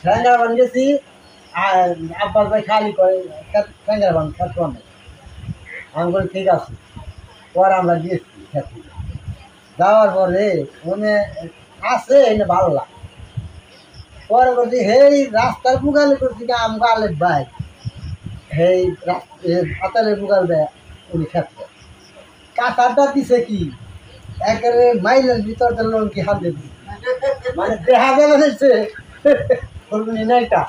ঠ্যাঙ্গা বান গেছি আর আব্বাস ভাই খালি করে ঠ্যাঙ্গা বান খেতে অনেক আমি বলি ঠিক আছে পরে আমরা গিয়েছি খেতে যাওয়ার পরে মনে আছে এনে ভালো লাগে পরে করছি হেই রাস্তার বুগালে করছি কি আম গালের ভাই হেই হাতালের বুগাল দেয় উনি খেতে কাঁচাটা দিছে কি একেবারে মাইলের ভিতর লোন কি হাত দিবি মানে দেখা যাবে হচ্ছে নাইটা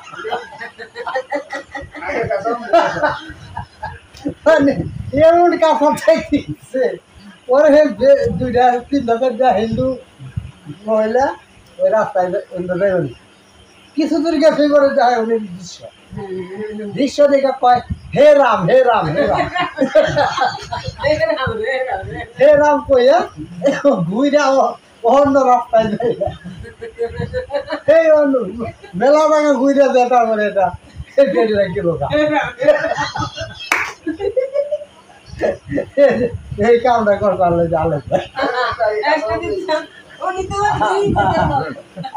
মানে এমন কাঁচা চাইছে ওর হে দুইটা তিনটা চারটা হিন্দু মহিলা ওই রাস্তায় বেরোনি কিছু দূর গেছে করে যায় উনি দৃশ্য দৃশ্য দেখে কয় হে রাম হে রাম হে রাম হে রাম কইয়া ঘুইরা অন্য রাস্তায় যায় এই অন্য মেলা ভাঙা ঘুইরা যায় তারপরে এটা এই কামটা করতে পারলে জালে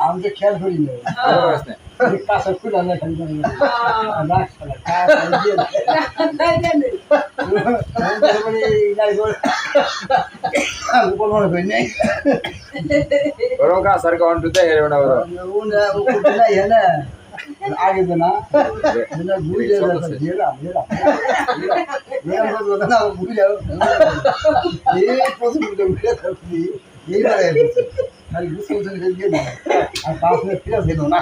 আমি তো খেয়াল করি কাছে খুলে না খালি आगे देना भूल जाओ घेरा घेरा ना भूल जाओ ये पसंद मुझे भूल जाती ये बारे खाली गुस्सा से ना और पास में फिर से दो ना